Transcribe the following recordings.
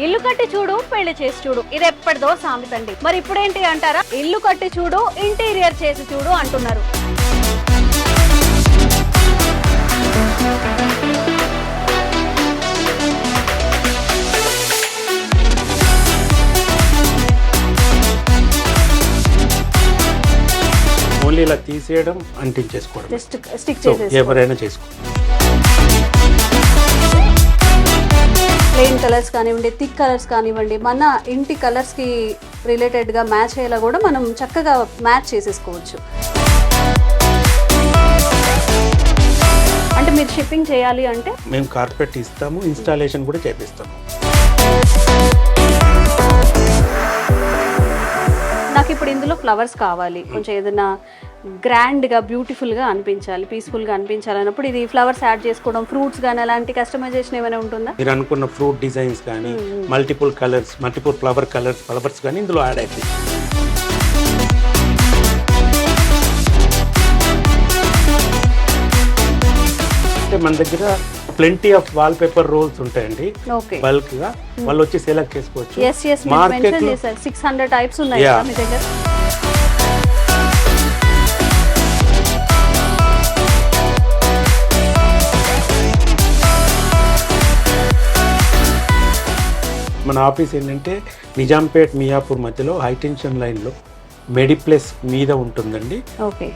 ఇల్లు కట్టి చూడు పెళ్లి చేసి చూడు ఇది ఎప్పటిదో సామెతండి. మరి ఇప్పుడేంటి అంటారా, ఇల్లు కట్టి చూడు ఇంటీరియర్ చేసి చూడు అంటున్నారు. ఓన్లీ ఇలా తీసేయడం అంటించేసుకోవడం, జస్ట్ స్టిక్ సో చేసేసి ఎవరైనా చేసుకో. ప్లెయిన్ కలర్స్ కానివ్వండి, థిక్ కలర్స్ కానివ్వండి, మన ఇంటి కలర్స్కి రిలేటెడ్గా మ్యాచ్ అయ్యేలా కూడా మనం చక్కగా మ్యాచ్ చేసేసుకోవచ్చు. అంటే మీరు షిప్పింగ్ చేయాలి అంటే మేము కార్పెట్ ఇస్తాము, ఇన్స్టాలేషన్ కూడా చేపిస్తాము. నాకు ఇప్పుడు ఇందులో ఫ్లవర్స్ కావాలి, కొంచెం ఏదైనా గ్రాండ్గా బ్యూటిఫుల్గా అనిపించాలి, పీస్ఫుల్గా అనిపించాలి అన్నప్పుడు ఇది ఫ్లవర్స్ యాడ్ చేసుకోవడం, ఫ్రూట్స్ కానీ అలాంటి కస్టమైజేషన్ ఏమైనా ఉంటుందా? మీరు అనుకున్న ఫ్రూట్ డిజైన్స్ కానీ మల్టిపుల్ కలర్స్, మల్టిపుల్ ఫ్లవర్స్ కానీ ఇందులో యాడ్ అవుతాయి. అంటే మన దగ్గర plenty of wall paper roles ఉంటాయండి, బల్క్ గా వాళ్ళు వచ్చి సెలెక్ట్ చేసుకోవచ్చు. మార్కెట్ 600 టైప్స్ ఉన్నాయి మీ దగ్గర. మన ఆఫీస్ ఏంటంటే నిజాంపేట్ మియాపూర్ మధ్యలో హైటెన్షన్ లైన్లో మెడిప్లస్ మీద ఉంటుందండి.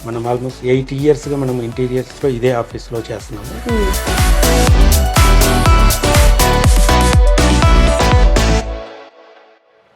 మనం ఆల్మోస్ట్ 8 ఇయర్స్గా మనం ఇంటీరియర్స్లో ఇదే ఆఫీస్లో చేస్తున్నాము.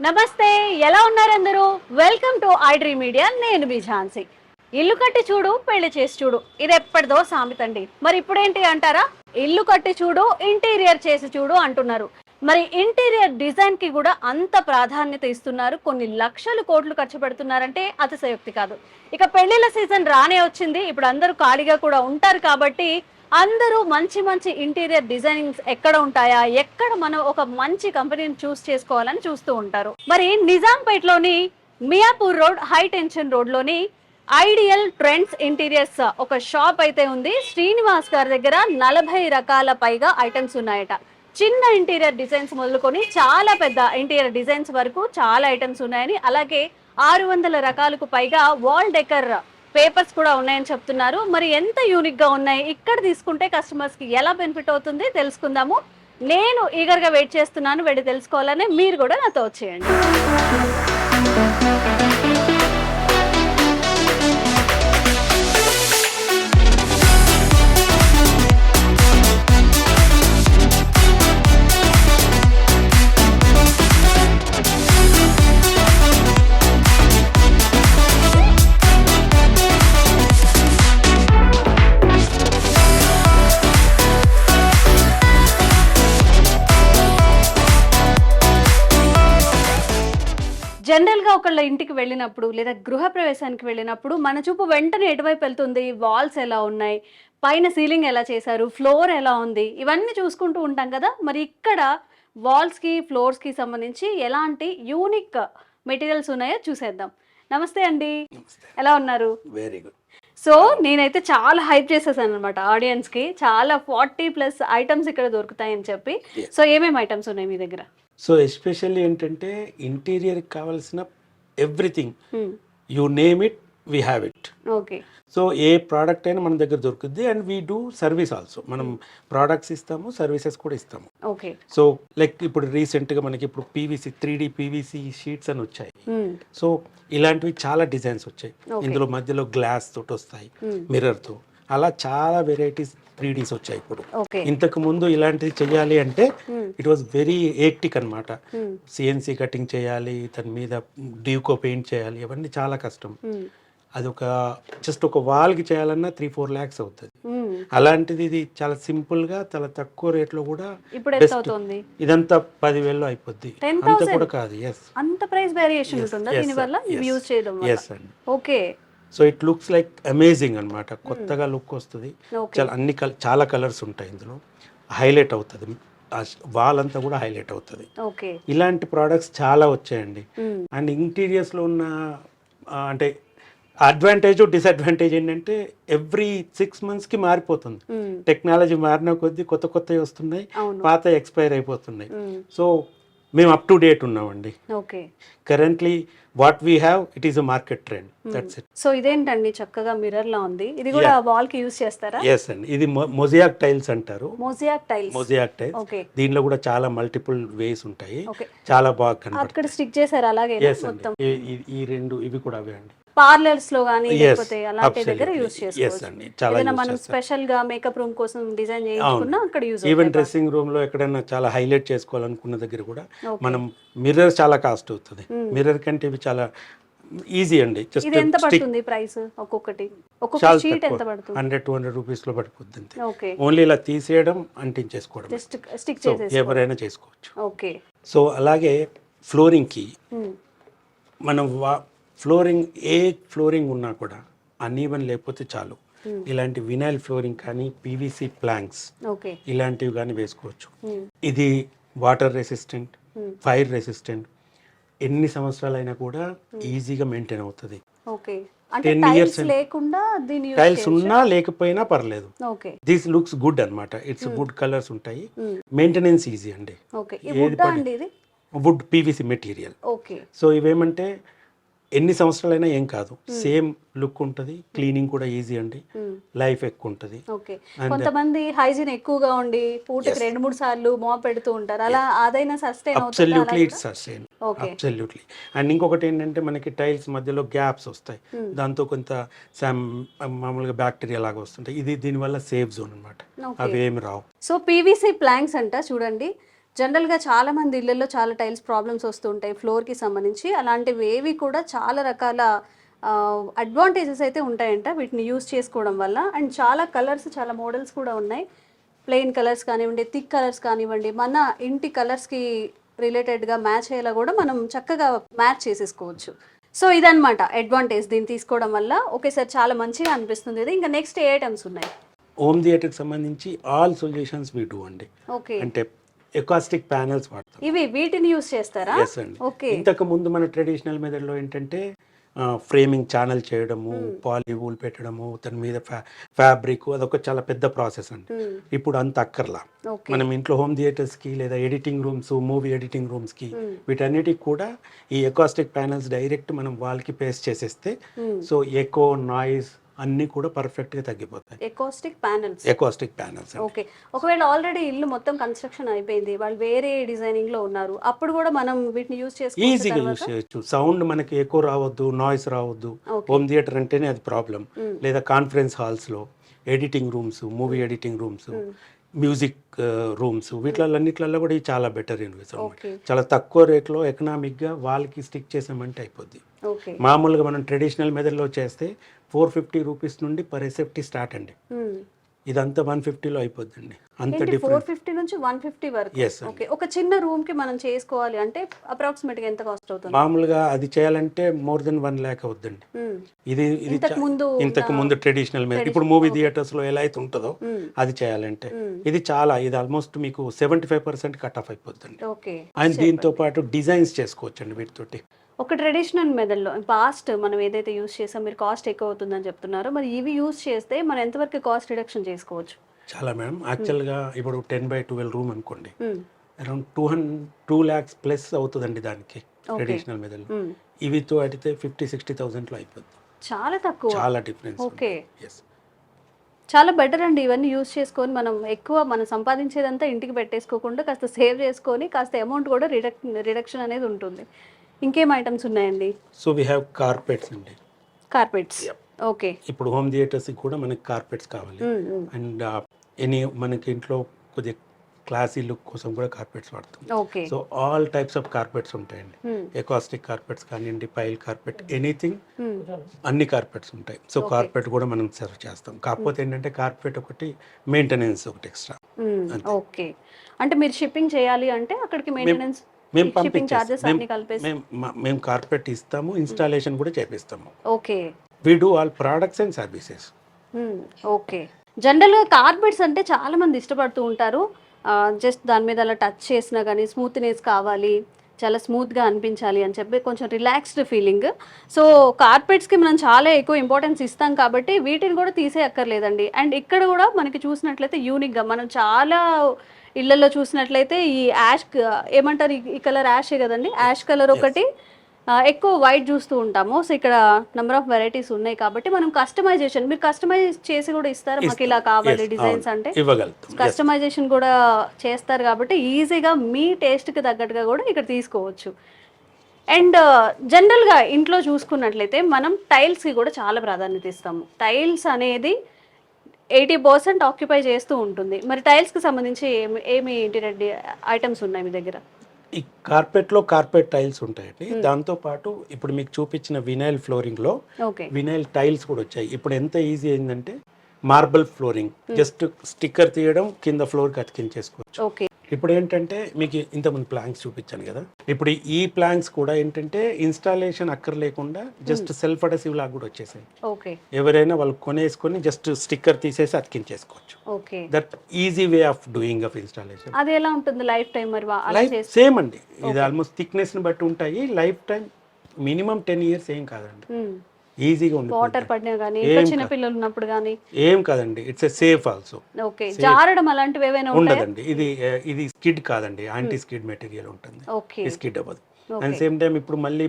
నమస్తే, ఎలా ఉన్నారు అందరూ? Welcome to iDream media. నేను మీ ఝాన్సీ. ఇల్లు కట్టి చూడు పెళ్లి చేసి చూడు ఇది ఎప్పటిదో సామెతండి. మరి ఇప్పుడేంటి అంటారా, ఇల్లు కట్టి చూడు ఇంటీరియర్ చేసి చూడు అంటున్నారు. మరి ఇంటీరియర్ డిజైన్ కి కూడా అంత ప్రాధాన్యత ఇస్తున్నారు, కొన్ని లక్షలు కోట్లు ఖర్చు పెడుతున్నారంటే అతిశయోక్తి కాదు. ఇక పెళ్లిళ్ళ సీజన్ రానే వచ్చింది, ఇప్పుడు అందరూ ఖాళీగా కూడా ఉంటారు కాబట్టి అందరూ మంచి మంచి ఇంటీరియర్ డిజైనింగ్స్ ఎక్కడ ఉంటాయా, ఎక్కడ మనం ఒక మంచి కంపెనీని చూస్ చేసుకోవాలని చూస్తూ ఉంటారు. మరి నిజాంపేట్లోని మియాపూర్ రోడ్, హై టెన్షన్ రోడ్లోని ఐడియల్ ట్రెండ్స్ ఇంటీరియర్స్ ఒక షాప్ అయితే ఉంది. శ్రీనివాస్ గారి దగ్గర 40 రకాల పైగా ఐటమ్స్ ఉన్నాయట. చిన్న ఇంటీరియర్ డిజైన్స్ మొదలుకొని చాలా పెద్ద ఇంటీరియర్ డిజైన్స్ వరకు చాలా ఐటమ్స్ ఉన్నాయని, అలాగే 600 రకాలకు పైగా వాల్ డెకర్ పేపర్స్ కూడా ఉన్నాయని చెప్తున్నారు. మరి ఎంత యూనిక్ గా ఉన్నాయి, ఇక్కడ తీసుకుంటే కస్టమర్స్ కి ఎలా బెనిఫిట్ అవుతుంది తెలుసుకుందాము. నేను ఈగర్గా వెయిట్ చేస్తున్నాను, వెళ్ళి తెలుసుకోవాలని. మీరు కూడా నాతో వచ్చేయండి. జనరల్గా ఒకళ్ళ ఇంటికి వెళ్ళినప్పుడు లేదా గృహప్రవేశానికి వెళ్ళినప్పుడు మన చూపు వెంటనే ఎటువైపు వెళ్తుంది, వాల్స్ ఎలా ఉన్నాయి, పైన సీలింగ్ ఎలా చేశారు, ఫ్లోర్ ఎలా ఉంది, ఇవన్నీ చూసుకుంటూ ఉంటాం కదా. మరి ఇక్కడ వాల్స్కి ఫ్లోర్స్కి సంబంధించి ఎలాంటి యూనిక్ మెటీరియల్స్ ఉన్నాయో చూసేద్దాం. నమస్తే అండి, ఎలా ఉన్నారు? Very good. సో నేనైతే చాలా హైప్ చేసేసాను అనమాట ఆడియన్స్కి, చాలా 40+ ఐటమ్స్ ఇక్కడ దొరుకుతాయని చెప్పి. సో ఏమేమి ఐటమ్స్ ఉన్నాయి మీ దగ్గర? సో ఎస్పెషల్లీ ఏంటంటే ఇంటీరియర్కి కావాల్సిన everything, you name it, we have it. Okay. So ఏ ప్రోడక్ట్ అయినా మన దగ్గర దొరుకుద్ది. And we do service also. మనం ప్రోడక్ట్స్ ఇస్తాము, సర్వీసెస్ కూడా ఇస్తాము. ఓకే. సో లైక్ ఇప్పుడు రీసెంట్గా మనకి ఇప్పుడు పీవీసీ 3D పీవీసీ షీట్స్ అని వచ్చాయి. సో ఇలాంటివి చాలా డిజైన్స్ వచ్చాయి. ఇందులో మధ్యలో గ్లాస్ తోటి వస్తాయి, మిర్రర్తో, అలా చాలా వెరైటీస్ 3Ds వచ్చాయి ఇప్పుడు. ఇంతకు ముందు ఇలాంటిది చెయ్యాలి అంటే ఇట్ వాజ్ వెరీ ఏక్టిక్ అనమాట. సిఎన్సి కటింగ్ చేయాలి, దాని మీద డ్యూకో పెయింట్ చేయాలి, అవన్నీ చాలా కష్టం. అది ఒక జస్ట్ ఒక వాల్కి చేయాలన్నా 3-4 lakhs అవుతుంది. అలాంటిది ఇది చాలా సింపుల్ గా చాలా తక్కువ రేట్లో కూడా ఇదంతా 10,000లో అయిపోద్ది. అంత కూడా కాదు. అంత ప్రైస్ వేరియేషన్ ఉంటుందా దీని వల్ల యూజ్ చేయడం వల్ల? yes అండి. Okay. So it looks like amazing అనమాట, కొత్తగా లుక్ వస్తుంది. చాలా కలర్స్ ఉంటాయి ఇందులో, హైలైట్ అవుతుంది, వాల్ అంతా కూడా హైలైట్ అవుతుంది. ఇలాంటి ప్రోడక్ట్స్ చాలా వచ్చాయండి. అండ్ ఇంటీరియర్స్లో ఉన్న అంటే అడ్వాంటేజ్ డిసడ్వాంటేజ్ ఏంటంటే ఎవ్రీ 6 monthsకి మారిపోతుంది. టెక్నాలజీ మారిన కొద్దీ కొత్తవి వస్తున్నాయి, పాత ఎక్స్పైర్ అయిపోతున్నాయి. సో మేము అప్ టు డేట్ ఉన్నామండి. Okay. Currently what we have it is a market trend, that's it. So ఇదేంటండి చక్కగా మిర్రర్ లా ఉంది, ఇది కూడా వాల్ కి యూస్ చేస్తారా? ఎస్ అండి, ఇది మొజాయిక్ టైల్స్ అంటారు. Mosaic tiles. Mosaic tiles. Okay. దీనిలో కూడా చాలా మల్టిపుల్ వేస్ ఉంటాయి, ఓకే. చాలా బాగా కనబడుతుంది. అక్కడ స్టిక్ చేశారు అలాగే ఎస్ అండి, ఈ రెండు ఇవి కూడా అవే అండి. పార్లర్స్ లో గానీ లేకపోతే అలాంటి దగ్గర యూస్ ఎస్ చేసుకోవచ్చు. అండి, చాలా ఏదైనా మనం స్పెషల్ గా మేకప్ రూమ్ కోసం డిజైన్ చేయించుకున్నా అక్కడ యూస్ ఈవెన్ డ్రెస్సింగ్ రూమ్ లో ఎక్కడైనా చాలా హైలైట్ చేసుకోవాలనుకున్న దగ్గర కూడా మనం మిర్రర్ చాలా కాస్ట్ అవుతుంది. మిర్రర్ కంటే ఇవి చాలా ఈజీ అండి. జస్ట్ ఇది ఎంత పడుతుంది ప్రైస్ ఒక్కొక్కటి? ఒక్కొక్క షీట్ ఎంత పడుతుంది? 100-200 రూపీస్ లో పడిపోద్ది అంతే. ఓకే. ఓన్లీ ఇలా తీసేయడం, అంటించేసుకోవడం, జస్ట్ స్టిక్ సో చేసేసి ఎవరైనా చేసుకోవచ్చు. ఓకే. సో అలాగే ఫ్లోరింగ్ కి మనం ఏ ఫ్లోరింగ్ ఉన్నా కూడా అన్ఈవెన్ లేకపోతే చాలు, ఇలాంటి వినైల్ ఫ్లోరింగ్ కానీ పీవీసీ ప్లాంక్స్ ఓకే ఇలాంటివి కానీ వేసుకోవచ్చు. ఇది వాటర్ రెసిస్టెంట్, ఫైర్ రెసిస్టెంట్, ఎన్ని సంవత్సరాలైనా కూడా ఈజీగా మెయింటైన్ అవుతుంది. ఓకే. అంటే 10 టైల్స్ years లేకుండా దీని యూస్ టైల్స్ ఉన్నా లేకపోయినా పర్లేదు. ఓకే. దిస్ లుక్స్ గుడ్ అన్నమాట. ఇట్స్ వుడ్ కలర్స్ ఉంటాయి, మెయింటెనెన్స్ ఈజీ అండి. ఓకే. ఈ వుడ్ అండి ఇది? Wood PVC material. Okay. So ఇవేమంటే ఎన్ని సంవత్సరాలైనా ఏం కాదు, సేమ్ లుక్ ఉంటుంది, క్లీనింగ్ కూడా ఈజీ అండి, లైఫ్ ఎక్కువ ఉంటుంది. ఓకే. కొంతమంది హైజీన్ ఎక్కువగా ఉండి పూటకి 2-3 సార్లు మోప్ పెడుతూ ఉంటారు, అలా అదైనా సస్టైన్ అవుతుంది? Absolutely it's sustain, absolutely. And ఇంకొకటి ఏంటంటే మనకి టైల్స్ మధ్యలో గ్యాప్స్ వస్తాయి, దాంతో కొంత మామూలుగా బ్యాక్టీరియా లాగా వస్తుంటాయి. ఇది దీనివల్ల సేఫ్ జోన్ అనమాట, అవి ఏమి రావు. సో పీవీసీ ప్లాంక్స్ అంట చూడండి, జనరల్గా చాలా మంది ఇళ్ళల్లో చాలా టైల్స్ ప్రాబ్లమ్స్ వస్తుంటాయి ఫ్లోర్కి సంబంధించి, అలాంటివి ఏవి కూడా చాలా రకాల అడ్వాంటేజెస్ అయితే ఉంటాయంట వీటిని యూస్ చేసుకోవడం వల్ల. అండ్ చాలా కలర్స్, చాలా మోడల్స్ కూడా ఉన్నాయి, ప్లెయిన్ కలర్స్ కానివ్వండి, థిక్ కలర్స్ కానివ్వండి, మన ఇంటి కలర్స్కి రిలేటెడ్గా మ్యాచ్ అయ్యేలా కూడా మనం చక్కగా మ్యాచ్ చేసేసుకోవచ్చు. సో ఇదన్నమాట అడ్వాంటేజ్ దీన్ని తీసుకోవడం వల్ల. ఒకేసారి చాలా మంచిగా అనిపిస్తుంది ఇది. ఇంకా నెక్స్ట్ ఏ ఐటమ్స్ ఉన్నాయి? హోమ్ థియేటర్కి సంబంధించి ఆల్ సొల్యూషన్స్ వీ డూ అండి. ఓకే. అంటే ఎకాస్టిక్ ప్యానెల్స్ వాడతాం. ఇవి వీటిని యూస్ చేస్తారా? ఎస్ అండి. ఇంతకు ముందు మన ట్రెడిషనల్ మెథడ్లో ఏంటంటే ఫ్రేమింగ్ ఛానల్ చేయడము, పాలీవూల్ పెట్టడము, దాని మీద ఫ్యాబ్రిక్, అదొక చాలా పెద్ద ప్రాసెస్ అండి. ఇప్పుడు అంత అక్కర్లా, మనం ఇంట్లో హోమ్ థియేటర్స్కి లేదా ఎడిటింగ్ రూమ్స్, మూవీ ఎడిటింగ్ రూమ్స్కి వీటన్నిటికి కూడా ఈ ఎకాస్టిక్ ప్యానెల్స్ డైరెక్ట్ మనం వాల్కి పేస్ట్ చేసేస్తే సో ఎకో, నాయిస్ అన్నీ కూడా పర్ఫెక్ట్గా తగ్గిపోతాయి. Acoustic panels. ఓకే. ఒకవేళ ఆల్రెడీ ఇల్లు మొత్తం కన్స్ట్రక్షన్ అయిపోయింది, వాళ్ళు వేరే డిజైనింగ్ లో ఉన్నారు, అప్పుడు కూడా మనం వీటిని యూస్ చేసుకోవచ్చు, ఈజీగా యూస్ చేయొచ్చు. సౌండ్ మనకి ఎక్కువ రావద్దు, నాయిస్ రావద్దు. హోమ్ థియేటర్ అంటేనే అది ప్రాబ్లం. లేదా కాన్ఫరెన్స్ హాల్స్ లో, editing rooms, movie editing rooms, music rooms, వీటిలన్నిట్లలో కూడా ఇది చాలా బెటర్ ఇన్వెస్ట్. చాలా తక్కువ రేట్లో ఎకనామిక్గా వాళ్ళకి స్టిక్ చేసామంటే అయిపోద్ది. మామూలుగా మనం ట్రెడిషనల్ మెథడ్లో చేస్తే 450 రూపీస్ నుండి పర్ ఎసెప్టీ స్టార్ట్ అండి. ఇదంతా 150లో అయిపోద్దండి. అంత డిఫరెంట్. 450 నుంచి 150 వరకు. ఓకే. ఒక చిన్న రూమ్ కి మనం చేసుకోవాలి అంటే అప్రాక్సిమేట్ గా ఎంత కాస్ట్ అవుతుంది? మామూలుగా అది చేయాలంటే మోర్ దెన్ 1 lakh అవుద్దండి. ఇది ఇంతకు ముందు ట్రెడిషనల్ మెథడ్. ఇప్పుడు మూవీ థియేటర్స్ లో ఎలా అయితే ఉంటుందో అది చేయాలంటే ఇది ఆల్మోస్ట్ మీకు 75% కట్ ఆఫ్ అయిపోద్దండి. అండ్ దీంతో పాటు డిజైన్స్ చేసుకోవచ్చండి వీటితోటి. ఒక ట్రెడిషనల్ మెథడ్లో పాస్ట్ మనం ఏదైతే యూస్ చేసాం, మీరు కాస్ట్ ఎక్కువ అవుతుందని చెప్తున్నారు, మరి ఇవి యూస్ చేస్తే మనం ఎంతవరకు కాస్ట్ రిడక్షన్ చేసుకోవచ్చు? చాలా మేడం. యాక్చువల్గా ఇప్పుడు 10x12 రూమ్ అనుకోండి, అరౌండ్ 2 lakhs ప్లస్ అవుతుందండి దానికి ట్రెడిషనల్ మెథడ్లో. ఇవితో అడిగితే 50-60,000లో అయిపోద్ది. చాలా తక్కువ, చాలా డిఫరెన్స్. ఓకే. చాలా బెటర్ అండి. ఇవన్నీ యూస్ చేసుకొని మనం సంపాదించేదంతా ఇంటికి పెట్టేసుకోకుండా కాస్త సేవ్ చేసుకొని కాస్త అమౌంట్ కూడా రిడక్షన్ అనేది ఉంటుంది. ఇంకేం ఐటమ్స్ ఉన్నాయండి? సో వీ హ్యావ్ కార్పెట్స్ అండి. కార్పెట్స్. ఓకే. ఇప్పుడు హోమ్ థియేటర్స్ కూడా మనకి కార్పెట్స్ కావాలి. అండ్ మనకి ఇంట్లో కొద్దిగా క్లాసీ లుక్ కోసం కూడా కార్పెట్స్ వాడతాం. Okay. So all types of carpets ఉంటాయండి. ఎకాస్టిక్ కార్పెట్స్ కానివ్వండి, పైల్ కార్పెట్, ఎనీథింగ్, అన్ని కార్పెట్స్ ఉంటాయి. సో కార్పెట్ కూడా మనం సర్వ్ చేస్తాం. కాకపోతే ఏంటంటే కార్పెట్ ఒకటి, మెయింటెనెన్స్ ఒకటి ఎక్స్ట్రా. ఓకే. అంటే మీరు షిప్పింగ్ చేయాలి అంటే అక్కడికి మెయింటెనెన్స్, మేము కార్పెట్ ఇస్తాము, ఇన్స్టాలేషన్ కూడా చేపిస్తాము. Okay. We do all products and services. Okay. జనరల్గా కార్పెట్స్ అంటే చాలా మంది ఇష్టపడుతూ ఉంటారు, జస్ట్ దాని మీద అలా టచ్ చేసినా కానీ స్మూత్నెస్ కావాలి, చాలా స్మూత్గా అనిపించాలి అని చెప్పి కొంచెం రిలాక్స్డ్ ఫీలింగ్. సో కార్పెట్స్కి మనం చాలా ఎక్కువ ఇంపార్టెన్స్ ఇస్తాం కాబట్టి వీటిని కూడా తీసేయక్కర్లేదండి. అండ్ ఇక్కడ కూడా మనకి చూసినట్లయితే యూనిక్గా మనం చాలా ఇళ్లలో చూసినట్లయితే ఈ యాష్ ఏమంటారు, ఈ కలర్ యాషే కదండి, యాష్ కలర్ ఒకటి, ఎక్కువ వైట్ చూస్తూ ఉంటాము. సో ఇక్కడ నెంబర్ ఆఫ్ వెరైటీస్ ఉన్నాయి కాబట్టి మనం కస్టమైజేషన్, మీరు కస్టమైజ్ చేసి కూడా ఇస్తారు, మాకు ఇలా కావాలి డిజైన్స్ అంటే ఇవ్వగలుగుతాం. కస్టమైజేషన్ కూడా చేస్తారు కాబట్టి ఈజీగా మీ టేస్ట్కి తగ్గట్టుగా కూడా ఇక్కడ తీసుకోవచ్చు. అండ్ జనరల్గా ఇంట్లో చూసుకున్నట్లయితే మనం టైల్స్కి కూడా చాలా ప్రాధాన్యత ఇస్తాము. టైల్స్ అనేది 80% ఆక్యుపై చేస్తూ ఉంటుంది. మరి టైల్స్కి సంబంధించి ఏమి ఇంటీరియర్ ఐటమ్స్ ఉన్నాయి మీ దగ్గర? ఈ కార్పెట్లో కార్పెట్ టైల్స్ ఉంటాయండి. దాంతో పాటు ఇప్పుడు మీకు చూపించిన వినైల్ ఫ్లోరింగ్లో ఓకే వినైల్ టైల్స్ కూడా వచ్చాయి. ఇప్పుడు ఎంత ఈజీ అయిందంటే మార్బల్ ఫ్లోరింగ్, జస్ట్ స్టిక్కర్ తీయడం, కింద ఫ్లోర్కి అతికించేసుకోవచ్చు. ఓకే ఇప్పుడు ఏంటంటే మీకు ఇంతకుముందు ప్లాంక్స్ చూపించాను కదా, ఇప్పుడు ఈ ప్లాంక్స్ కూడా ఏంటంటే ఇన్స్టాలేషన్ అక్కర్లేకుండా జస్ట్ సెల్ఫ్ అడెసివ్ లాగా కూడా వచ్చేసాయి. ఓకే ఎవరైనా వాళ్ళు కొనేసుకొని జస్ట్ స్టిక్కర్ తీసేసి అతికించేసుకోవచ్చు. Okay that easy way of doing of installation. అది ఎలా ఉంటుంది లైఫ్ టైం మరి లైఫ్ సేమ్ అండి, ఇది ఆల్మోస్ట్ థిక్నెస్ని బట్టి ఉంటాయి. లైఫ్ టైం మినిమం 10 years ఏం కాదండి, ఈజీగా ఉంది. వాటర్ పడినా కానీ చిన్న పిల్లలు ఉన్నప్పుడు కానీ ఏం కాదండి, it's a safe also. Okay జారడం అలాంటివి ఏమైనా ఉంటాయా? ఉండదండి. ఇది స్కిడ్ కాదండి, యాంటీ స్కిడ్ మెటీరియల్ ఉంటుంది, ఓకే స్కిడ్ అవ్వదు. అండ్ సేమ్ టైం ఇప్పుడు మళ్ళీ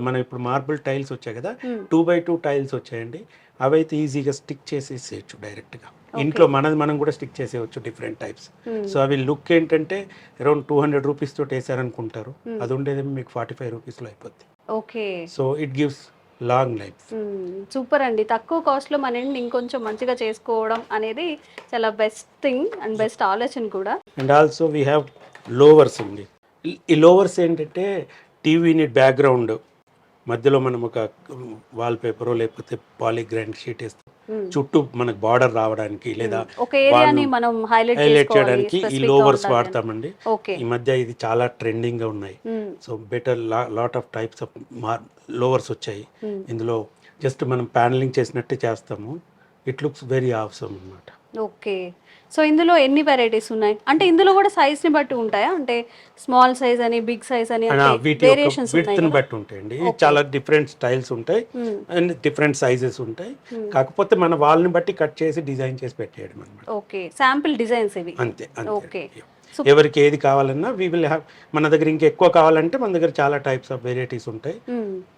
మనం ఇప్పుడు మార్బుల్ టైల్స్ వచ్చాయి కదా, 2x2 టైల్స్ వచ్చాయండి. అవైతే ఈజీగా స్టిక్ చేసేసేయచ్చు డైరెక్ట్గా. ఇంట్లో మనం కూడా స్టిక్ చేసేయచ్చు డిఫరెంట్ టైప్స్. సో అవి లుక్ ఏంటంటే అరౌండ్ 200 rupees తోటి వేసారనుకుంటారు, అది ఉండేది మీకు 45 rupeesలో అయిపోద్ది. Okay so it gives long life. Super అండి. తక్కువ కాస్ట్లో మన ఇంటిని ఇంకొంచెం మంచిగా చేసుకోవడం అనేది చాలా బెస్ట్ థింగ్ అండ్ బెస్ట్ ఆలోచన కూడా. అండ్ ఆల్సో వీ హ్యావ్ లోవర్స్ అండి. ఈ లోవర్స్ ఏంటంటే టీవీ యూనిట్ బ్యాక్గ్రౌండ్ మధ్యలో మనం ఒక వాల్ పేపర్ లేకపోతే పాలిగ్రాండ్ షీట్ వేస్తాం, చుట్టూ మనకు బార్డర్ రావడానికి లేదా ఒక ఏరియాని మనం హైలైట్ చేయడానికి ఈ లోవర్స్ వాడతామండి. ఓకే ఈ మధ్య ఇది చాలా ట్రెండింగ్ గా ఉన్నాయి. So better lot of types of louvers వచ్చాయి. ఇందులో జస్ట్ మనం ప్యానలింగ్ చేసినట్టే చేస్తాము. ఇట్ లుక్స్ వెరీ ఆసమ్ అన్నమాట. ఓకే సో ఇందులో ఎన్ని వెరైటీస్ ఉన్నాయి అంటే ఇందులో కూడా సైజ్ ని బట్టి ఉంటాయా, అంటే స్మాల్ సైజ్ అని బిగ్ సైజ్ అని వేరియేషన్స్ వీటిని బట్టి ఉంటాయండి. చాలా డిఫరెంట్ స్టైల్స్ ఉంటాయి అండ్ డిఫరెంట్ సైజెస్ ఉంటాయి. కాకపోతే మన వాళ్ళని బట్టి కట్ చేసి డిజైన్ చేసి పెట్టేయడం అన్నమాట. ఓకే శాంపిల్ డిజైన్స్ ఇవి. అంతే. ఓకే ఎవరికి ఏది కావాలన్నా వీ విల్ హ్యావ్. మన దగ్గర ఇంకా ఎక్కువ కావాలంటే మన దగ్గర చాలా టైప్స్ ఆఫ్ వెరైటీస్ ఉంటాయి.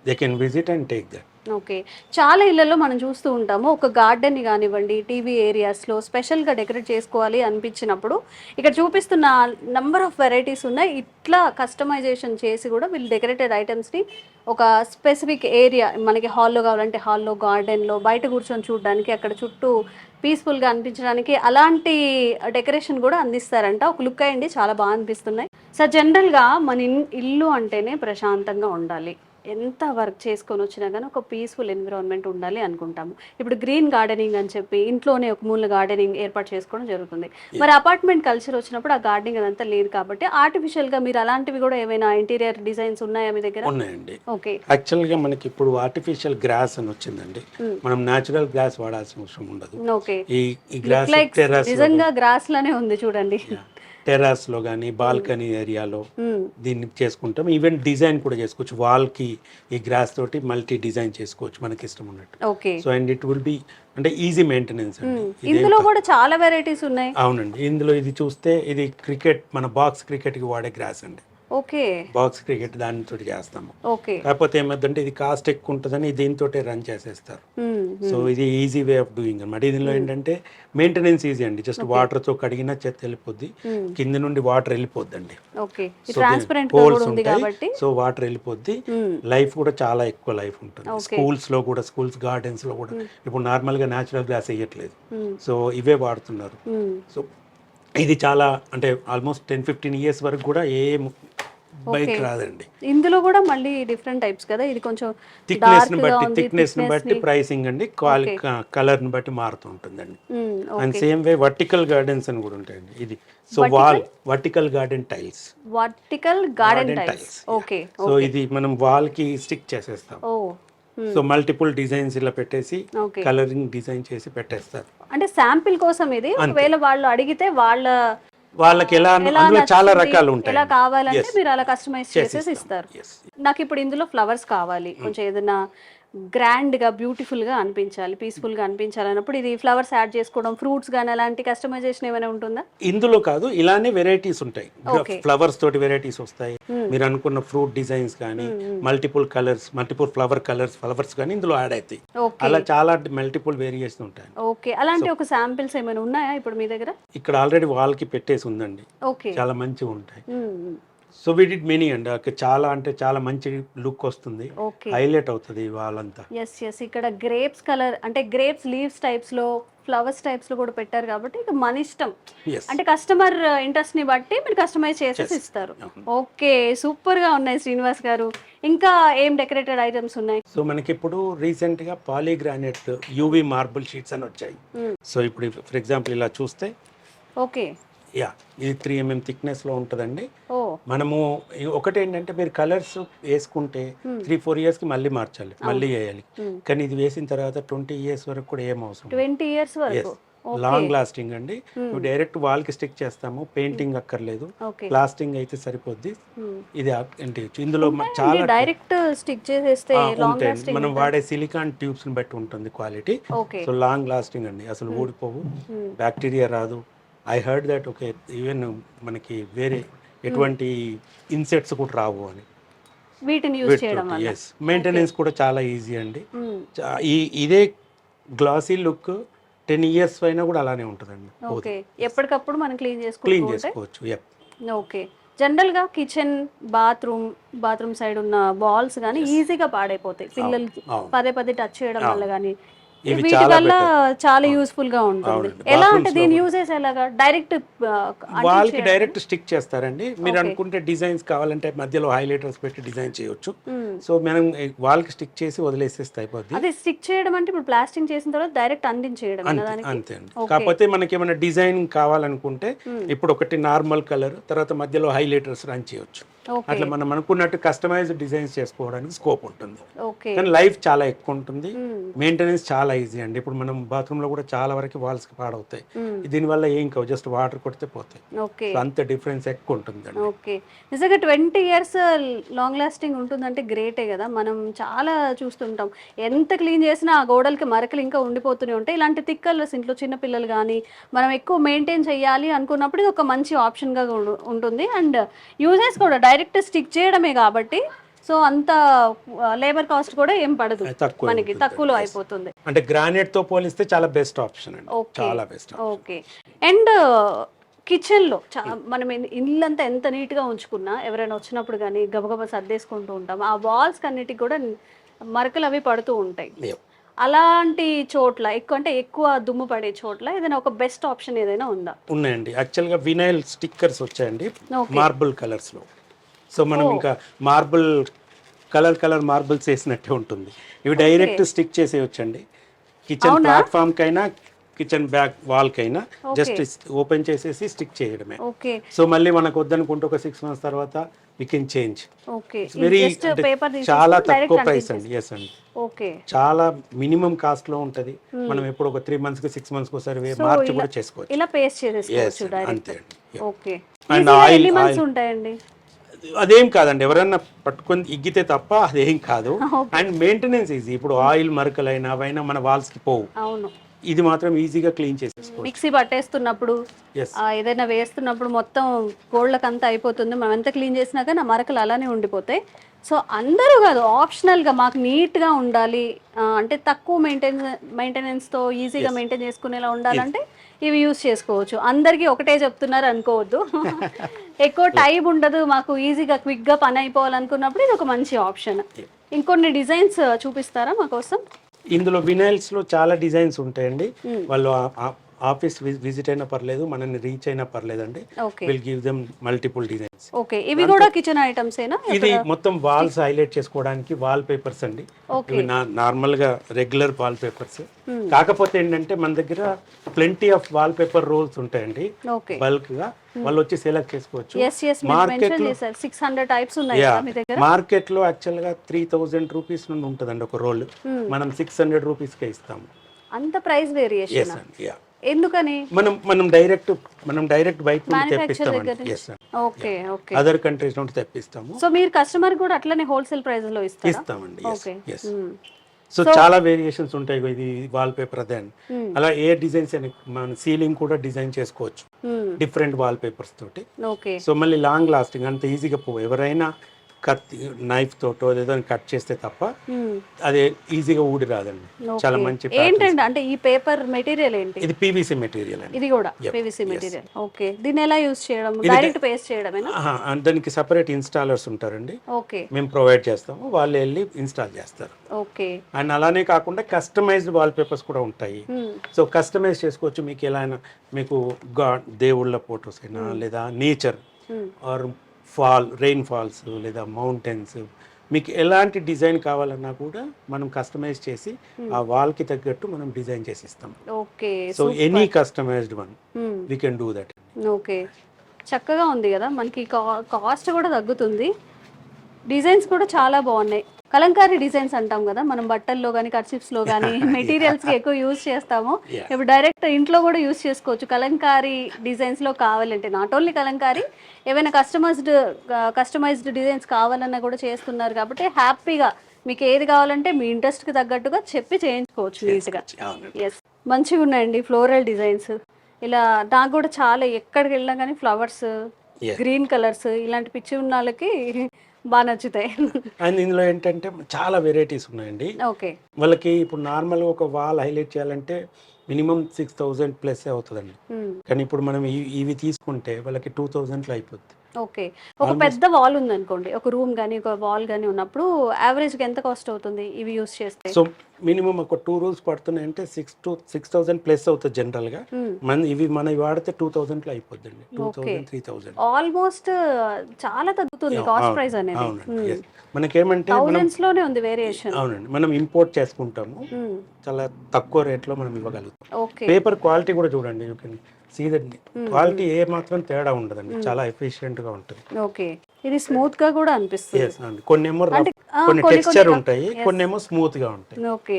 They can visit and take that. Okay చాలా ఇళ్లలో మనం చూస్తూ ఉంటాము, ఒక గార్డెన్ని కానివ్వండి టీవీ ఏరియాస్లో స్పెషల్గా డెకరేట్ చేసుకోవాలి అనిపించినప్పుడు ఇక్కడ చూపిస్తున్న నెంబర్ ఆఫ్ వెరైటీస్ ఉన్నాయి. ఇట్లా కస్టమైజేషన్ చేసి కూడా వీళ్ళు డెకరేటెడ్ ఐటమ్స్ని ఒక స్పెసిఫిక్ ఏరియా, మనకి హాల్లో కావాలంటే హాల్లో, గార్డెన్లో, బయట కూర్చొని చూడడానికి, అక్కడ చుట్టూ పీస్ఫుల్గా అనిపించడానికి అలాంటి డెకరేషన్ కూడా అందిస్తారంట. ఒక లుక్ అయ్యండి, చాలా బాగా అనిపిస్తున్నాయి. సో జనరల్గా మన ఇల్లు అంటేనే ప్రశాంతంగా ఉండాలి, ఎంత వర్క్ చేసుకొని వచ్చినా కానీ ఒక పీస్ఫుల్ ఎన్విరాన్మెంట్ ఉండాలి అనుకుంటాము. ఇప్పుడు గ్రీన్ గార్డెనింగ్ అని చెప్పి ఇంట్లోనే ఒక మూల గార్డెనింగ్ ఏర్పాటు చేసుకోవడం జరుగుతుంది. మరి అపార్ట్మెంట్ కల్చర్ వచ్చినప్పుడు ఆ గార్డెనింగ్ అదంతా లేదు కాబట్టి ఆర్టిఫిషియల్గా మీరు అలాంటివి కూడా ఏమైనా ఇంటీరియర్ డిజైన్స్ ఉన్నాయా మీ దగ్గర? ఉన్నాయండి. ఓకే యాక్చువల్గా మనకి ఇప్పుడు ఆర్టిఫిషియల్ గ్రాస్ అని వచ్చిందండి. మనం న్యాచురల్ గ్రాస్ వాడాల్సిన అవసరం ఉండదు. ఓకే ఈ గ్రాస్ టెర్రస్ నిజంగా గ్రాస్ లానే ఉంది చూడండి. టెర్రస్ లో కానీ బాల్కనీ ఏరియాలో దీన్ని చేసుకుంటాం. ఈవెన్ డిజైన్ కూడా చేసుకోవచ్చు. వాల్ కి ఈ గ్రాస్ తోటి మల్టీ డిజైన్ చేసుకోవచ్చు మనకి ఇష్టం ఉన్నట్టు. Okay so and it will be అంటే ఈజీ మెయింటెనెన్స్ అండి. ఇందులో కూడా చాలా వెరైటీస్ ఉన్నాయి. అవునండి. ఇందులో ఇది చూస్తే ఇది క్రికెట్, మన బాక్స్ క్రికెట్ కి వాడే గ్రాస్ అండి. ఓకే బాక్స్ క్రికెట్ దానితో చేస్తాము. ఓకే కాకపోతే ఏమవుతుందంటే ఇది కాస్ట్ ఎక్కువ ఉంటుందని దీంతో రన్ చేసేస్తారు. సో ఇది ఈజీ వే ఆఫ్ డూయింగ్ అనమాట. దీనిలో ఏంటంటే మెయింటెనెన్స్ ఈజీ అండి. జస్ట్ వాటర్ తో కడిగినా చెత్త వెళ్ళిపోద్ది, కింద నుండి వాటర్ వెళ్ళిపోద్దండి. హోల్స్ ఉంటాయి, సో వాటర్ వెళ్ళిపోద్ది. లైఫ్ కూడా చాలా ఎక్కువ లైఫ్ ఉంటుంది. స్కూల్స్ లో కూడా, స్కూల్స్ గార్డెన్స్ లో కూడా ఇప్పుడు నార్మల్ గా న్యాచురల్ గ్రాస్ వేయట్లేదు, సో ఇవే వాడుతున్నారు. సో ఇది చాలా అంటే ఆల్మోస్ట్ 10-15 years వరకు కూడా ఏ బైక్ రాదండి. ఇందులో కూడా మళ్ళీ డిఫరెంట్ టైప్స్ కదా, ఇది కొంచెం థిక్నెస్ ని బట్టి ప్రైసింగ్ అండి, కలర్ ని బట్టి మారుతూ ఉంటుందండి. And same way vertical gardens అని కూడా ఉంటాయండి. ఇది so wall vertical garden tiles, okay. So ఇది మనం వాల్ కి స్టిక్ చేసేస్తాం. సో మల్టిపుల్ డిజైన్స్ ఇలా పెట్టేసి కలరింగ్ డిజైన్ చేసి పెట్టేస్తారు. అంటే శాంపిల్ కోసం ఇది, ఒకవేళ వాళ్ళు అడిగితే వాళ్ళ వాళ్ళకి ఎలా అందులో చాలా రకాలు ఉంటాయి. ఎలా కావాలంటే మీరు అలా కస్టమైజ్ చేసేసి ఇస్తారు. Yes. నాకు ఇప్పుడు ఇందులో ఫ్లవర్స్ కావాలి, కొంచెం ఏదైనా గ్రాండ్ గా బ్యూటిఫుల్ గా అనిపించాలి, పీస్ఫుల్ గా అనిపించాలి అన్నప్పుడు ఇది ఫ్లవర్స్ యాడ్ చేసుకోవడం, ఫ్రూట్స్ గానీ అలాంటి కస్టమైజేషన్ ఏమైనా ఉంటుందా? ఇందులో కాదు, ఇలానే వెరైటీస్ ఉంటాయి. Okay. ఫ్లవర్స్ తోటి వెరైటీస్ వస్తాయి. మీరు అనుకున్న ఫ్రూట్ డిజైన్స్ కానీ, మల్టిపుల్ కలర్స్, మల్టిపుల్ ఫ్లవర్స్ కానీ ఇందులో యాడ్ అవుతాయి. ఓకే అలా చాలా మల్టిపుల్ వేరియేషన్ ఉంటాయి. ఓకే అలాంటి ఒక శాంపిల్స్ ఏమైనా ఉన్నాయా ఇప్పుడు మీ దగ్గర? ఇక్కడ ఆల్రెడీ వాల్ కి పెట్టేసి ఉందండి, ఓకే చాలా మంచిగా ఉంటాయి. సో వి డిడ్ మెనీ అండి, అక్కడ చాలా అంటే చాలా మంచి లుక్ వస్తుంది, ఓకే హైలైట్ అవుతుంది వాళ్ళంతా. ఎస్ ఇక్కడ గ్రేప్స్ కలర్ అంటే గ్రేప్స్ లీవ్స్ టైప్స్ లో, ఫ్లవర్స్ టైప్స్ లో కూడా పెట్టారు కాబట్టి ఇక మన ఇష్టం, Yes. అంటే కస్టమర్ ఇంట్రెస్ట్ ని బట్టి మీరు కస్టమైజ్ చేసేసి ఇస్తారు. ఓకే సూపర్ గా ఉన్నాయి శ్రీనివాస్ గారు. ఇంకా ఏం డెకరేటెడ్ ఐటమ్స్ ఉన్నాయి? సో మనకి ఇప్పుడు రీసెంట్ గా పాలీగ్రానైట్ యూవి మార్బుల్ షీట్స్ అని వచ్చాయి. సో ఇప్పుడు ఫర్ ఎగ్జాంపుల్ ఇలా చూస్తే, ఓకే యా ఇది 3 mm థిక్నెస్ లో ఉంటుందండి. ఓ మనము ఒకటి ఏంటంటే మీరు కలర్స్ వేసుకుంటే 3-4 years కి మళ్ళీ మార్చాలి, మళ్ళీ వేయాలి. కానీ ఇది వేసిన తర్వాత 20 years వరకు కూడా ఏం అవసరం. 20 years వరకు లాంగ్ లాస్టింగ్ అండి. డైరెక్ట్ వాల్ కి స్టిక్ చేస్తాము, పెయింటింగ్ అక్కర్లేదు, ఓకే ప్లాస్టింగ్ అయితే సరిపోద్ది. ఇది ఏంటి ఇందులో చాలా డైరెక్ట్ స్టిక్ చేసేస్తే లాంగ్ ఉంటాయి. లాస్టింగ్. మనం వాడే సిలికాన్ ట్యూబ్స్ ని బట్టి ఉంటుంది quality. Okay so long lasting అండి, అసలు ఊడిపోవు, బ్యాక్టీరియా రాదు. I heard that okay even మనకి వేరే ఎటువంటి ఇన్సెక్ట్స్ కూడా రావు అని. వీటిని యూజ్ చేయడం వల్ల ఎస్, మెయింటెనెన్స్ కూడా చాలా ఈజీ అండి. ఇదే గ్లాసీ లుక్ 10 years పైన కూడా అలానే ఉంటుందండి. ఓకే ఎప్పటికప్పుడు మనం క్లీన్ క్లీన్ చేసుకుంటే. చేసుకోవచ్చు. ఓకే జనరల్ గా కిచెన్, బాత్రూమ్ సైడ్ ఉన్న వాల్స్ గానీ ఈజీగా పాడైపోతాయి, పిల్లలు పదే పదే టచ్ చేయడం వల్ల గానీ. ఇవి వీటి చాలా వల్ల చాలా యూస్ఫుల్ గా ఉంటుంది. అవునండి. ఎలా అంటే దీని యూజెస్ ఎలాగా? డైరెక్ట్ వాళ్ళకి డైరెక్ట్ స్టిక్ చేస్తారండి. మీరు అనుకుంటే డిజైన్స్ కావాలంటే మధ్యలో హైలైటర్స్ పెట్టి డిజైన్ చేయొచ్చు. సో మనం వాళ్ళకి స్టిక్ చేసి వదిలేసేస్తే అయిపోద్ది. అదే స్టిక్ చేయడం అంటే ఇప్పుడు ప్లాస్టింగ్ చేసిన తర్వాత డైరెక్ట్ అందించేయడం దానికి. అంతే అండి. కాకపోతే మనకి ఏమైనా డిజైన్ కావాలనుకుంటే ఇప్పుడు ఒకటి నార్మల్ కలర్ తర్వాత మధ్యలో హైలైటర్స్ రన్ చేయొచ్చు. అట్లా మనం అనుకున్నట్టు కస్టమైజ్ డిజైన్స్ చేసుకోవడానికి స్కోప్ ఉంటుంది. ఓకే కానీ లైఫ్ చాలా ఎక్కువ ఉంటుంది, మెయింటెనెన్స్ చాలా ఈజీ అండి. ఇప్పుడు మనం బాత్రూమ్ లో కూడా చాలా వరకు వాల్స్ కి పాడవుతాయి, దీనివల్ల ఏం కావు, జస్ట్ వాటర్ కొడితే పోతాయి. ఓకే సో అంత డిఫరెన్స్ ఎక్కువ ఉంటుందండి. ఓకే నిజంగా 20 years లాంగ్ లాస్టింగ్ ఉంటుందంటే గ్రేటే కదా. మనం చాలా చూస్తుంటాం, ఎంత క్లీన్ చేసినా ఆ గోడలకి మరకలు ఇంకా ఉండిపోతూనే ఉంటాయి. ఇలాంటి థిక్ కలర్స్ ఇంట్లో చిన్న పిల్లలు కానీ మనం ఎక్కువ మెయింటైన్ చేయాలి అనుకున్నప్పుడు ఇది ఒక మంచి ఆప్షన్గా ఉంటుంది. అండ్ యూజెస్ కూడా డైరెక్ట్ స్టిక్ చేయడమే కాబట్టి సో అంత లేబర్ కాస్ట్ కూడా ఏం పడదు, మనకి తక్కువలో అయిపోతుంది. అంటే గ్రానైట్ తో పోలిస్తే చాలా బెస్ట్ ఆప్షన్ అండి, చాలా బెస్ట్. ఓకే అండ్ కిచెన్లో మనం ఇల్లంతా ఎంత నీట్గా ఉంచుకున్నా ఎవరైనా వచ్చినప్పుడు కానీ గబగబా సర్దేసుకుంటూ ఉంటాం, ఆ వాల్స్ అన్నిటికి కూడా మరకలు అవి పడుతూ ఉంటాయి. అలాంటి చోట్ల ఎక్కువ దుమ్ము పడే చోట్ల ఏదైనా ఒక బెస్ట్ ఆప్షన్ ఏదైనా ఉందా? ఉన్నాయండి. యాక్చువల్గా వినైల్ స్టిక్కర్స్ వచ్చాయండి మార్బుల్ కలర్స్ లో. సో మనం ఇంకా కలర్ మార్బుల్స్ వేసినట్టే ఉంటుంది. ఇవి డైరెక్ట్ స్టిక్ చేసేయచ్చండి, కిచెన్ ప్లాట్ఫామ్ కైనా కిచెన్ బ్యాక్ వాల్ కైనా జస్ట్ ఓపెన్ చేసేసి స్టిక్ చేయడమే. సో మళ్ళీ మనకు వద్దనుకుంటే ఒక 6 months తర్వాత వి కెన్ చేంజ్. వెరీ చాలా తక్కువ ప్రైస్ అండి. ఎస్ అండి, చాలా మినిమం కాస్ట్ లో ఉంటది. మనం ఎప్పుడు ఒక 3 months కి 6 months కి ఒకసారి మార్చి కూడా చేసుకోవచ్చు. ఇలా పేస్ట్ చేసేసుకోవచ్చు డైరెక్ట్. అంతే అండి. ఓకే అండ్ ఎన్ని months ఉంటాయండి? అదేం కాదండి, ఎవరన్నా పట్టుకొని ఇగ్గితే తప్ప అదేం కాదు. And maintenance easy. ఇప్పుడు ఆయిల్ మరకలైనా అవైనా మన వాల్స్ కి పోవు. అవును, ఇది మాత్రం ఈజీగా క్లీన్ చేసేసుకోవచ్చు. మిక్సీ పట్టేస్తున్నప్పుడు ఏదైనా వేస్తున్నప్పుడు మొత్తం గోళ్ళకి అంతా అయిపోతుంది, మనం ఎంత క్లీన్ చేసినాక నా మరకలు అలానే ఉండిపోతాయి. సో అందరూ కాదు, ఆప్షనల్గా మాకు నీట్గా ఉండాలి అంటే తక్కువ మెయింటెనెన్స్తో ఈజీగా మెయింటైన్ చేసుకునేలా ఉండాలంటే ఇవి యూస్ చేసుకోవచ్చు. అందరికీ ఒకటే చెప్తున్నారు అనుకోవద్దు. ఎక్కువ టైం ఉండదు మాకు, ఈజీగా క్విక్గా పని అయిపోవాలనుకున్నప్పుడు ఇది ఒక మంచి ఆప్షన్. ఇంకొన్ని డిజైన్స్ చూపిస్తారా మా కోసం? ఇందులో వినైల్స్ లో చాలా డిజైన్స్ ఉంటాయండి. వాళ్ళు ఆఫీస్ విజిట్ అయినా పర్లేదు, మనల్ని రీచ్ అయినా పర్లేదండి, will give them multiple designs. Okay ఇవి కూడా కిచెన్ ఐటమ్స్ ఏనా? ఇది మొత్తం వాల్స్ హైలైట్ చేసుకోవడానికి వాల్ పేపర్స్ అండి. ఇవి నార్మల్ గా రెగ్యులర్ వాల్ పేపర్స్. కాకపోతే ఏంటంటే మన దగ్గర plenty of wall paper roles ఉంటాయండి బల్క్ గా, వాళ్ళు వచ్చి సెలెక్ట్ చేసుకోవచ్చు. మార్కెట్ లో యాక్చువల్ గా 3000 రూపీస్ నుండి ఉంటుందండి ఒక రోల్, మనం 600 రూపీస్ కే ఇస్తాము. అంత ప్రైస్ వేరియేషన్? ఎందుకని? మనం డైరెక్ట్ బయట నుండి మ్యానుఫ్యాక్చర్ దగ్గర తెప్పిస్తామండి. నుంచి. Yes okay okay. Other countries నుండి తెప్పిస్తాము, సో మీరు కస్టమర్ కూడా అట్లనే హోల్సేల్ ప్రైస్ లో ఇస్తారా? ఇస్తామండి. ఓకే. ఎస్ సో చాలా వేరియేషన్స్ ఉంటాయి. ఇది వాల్ పేపర్ దెన్ అలా ఏ డిజైన్స్ అని మన సీలింగ్ కూడా డిజైన్ చేసుకోవచ్చు డిఫరెంట్ వాల్ పేపర్స్ తోటి. ఓకే. సో మళ్ళీ లాంగ్ లాస్టింగ్ అంత ఈజీగా పోవు. ఎవరైనా కత్తి నైఫ్ తోటో ఏదైనా కట్ చేస్తే తప్ప అది ఈజీగా ఊడి రాదండి. చాలా మంచి ఏంటండి అంటే ఈ పేపర్ మెటీరియల్ ఏంటి? ఇది పీవీసీ మెటీరియల్ అండి. ఇది కూడా పీవీసీ మెటీరియల్. ఓకే. దీన్ని ఎలా యూస్ చేయడం? డైరెక్ట్ పేస్ట్ చేయడమేనా? దానికి సెపరేట్ ఇన్స్టాలర్స్ ఉంటారండి, ఓకే. మేము ప్రొవైడ్ చేస్తాము, వాళ్ళు వెళ్ళి ఇన్స్టాల్ చేస్తారు. ఓకే. అండ్ అలానే కాకుండా కస్టమైజ్డ్ వాల్ పేపర్స్ కూడా ఉంటాయి. సో కస్టమైజ్ చేసుకోవచ్చు. మీకు ఎలా అయినా, మీకు దేవుళ్ళ ఫొటోస్ అయినా లేదా నేచర్ ఆర్ రెయిన్ ఫాల్స్ లేదా మౌంటైన్స్, మీకు ఎలాంటి డిజైన్ కావాలన్నా కూడా మనం కస్టమైజ్ చేసి ఆ వాల్కి తగ్గట్టు మనం డిజైన్ చేసి ఇస్తాం. Okay. So any customized one we can do that. Okay. చక్కగా ఉంది కదా, మనకి కాస్ట్ కూడా తగ్గుతుంది, డిజైన్స్ కూడా చాలా బాగున్నాయి. కలంకారీ డిజైన్స్ అంటాం కదా మనం, బట్టల్లో కానీ కర్చిప్స్లో కానీ మెటీరియల్స్కి ఎక్కువ యూజ్ చేస్తాము. ఇప్పుడు డైరెక్ట్ ఇంట్లో కూడా యూజ్ చేసుకోవచ్చు కలంకారీ డిజైన్స్లో కావాలంటే. నాట్ ఓన్లీ కలంకారీ, ఏవైనా కస్టమైజ్డ్ డిజైన్స్ కావాలన్నా కూడా చేస్తున్నారు కాబట్టి హ్యాపీగా మీకు ఏది కావాలంటే మీ ఇంట్రెస్ట్కి తగ్గట్టుగా చెప్పి చేయించుకోవచ్చు నీట్గా. ఎస్, మంచిగా ఉన్నాయండి ఫ్లోరల్ డిజైన్స్. ఇలా నాకు కూడా చాలా, ఎక్కడికి వెళ్ళినా కానీ ఫ్లవర్స్, గ్రీన్ కలర్స్ ఇలాంటి పిచ్చి ఉన్న వాళ్ళకి బాగా నచ్చుతాయి. అండ్ ఇందులో ఏంటంటే చాలా వెరైటీస్ ఉన్నాయండి. ఓకే. వాళ్ళకి ఇప్పుడు నార్మల్గా ఒక వాల్ హైలైట్ చేయాలంటే మినిమం 6,000 ప్లస్ అవుతుందండి. కానీ ఇప్పుడు మనం ఇవి తీసుకుంటే వాళ్ళకి 2,000లో అయిపోద్ది. ఓకే. ఒక పెద్ద వాల్ ఉంది అనుకోండి, ఒక రూమ్ కానీ ఒక వాల్ కానీ ఉన్నప్పుడు యావరేజ్గా ఎంత కాస్ట్ అవుతుంది ఇవి యూస్ చేస్తే? సో మినిమం ఒక 2 రూల్స్ పడుతున్నాయంటే 6,000 ప్లస్ అవుతుంది జనరల్గా. ఇవి మనవి వాడితే 2,000లో అయిపోద్దండి. 2,000 3,000 ఆల్మోస్ట్ చాలా తగ్గుతుంది కాస్ట్ ప్రైస్ అనేది. అవునండి. మనకేమంటే థౌసండ్స్ లోనే ఉంది వేరియేషన్. అవునండి, మనం ఇంపోర్ట్ చేసుకుంటాము, చాలా తక్కువ రేట్లో మనం ఇవ్వగలుగుతాం. ఓకే. పేపర్ క్వాలిటీ కూడా చూడండి, you can see that quality ఏ మాత్రం తేడా ఉండదండి, చాలా ఎఫిషియెంట్ గా ఉంటుంది. ఓకే. ఇది స్మూత్ గా కూడా అనిపిస్తుంది. కొన్నేమో కొన్ని టెక్స్చర్ ఉంటాయి, కొన్నేమో స్మూత్ గా ఉంటాయి. ఓకే.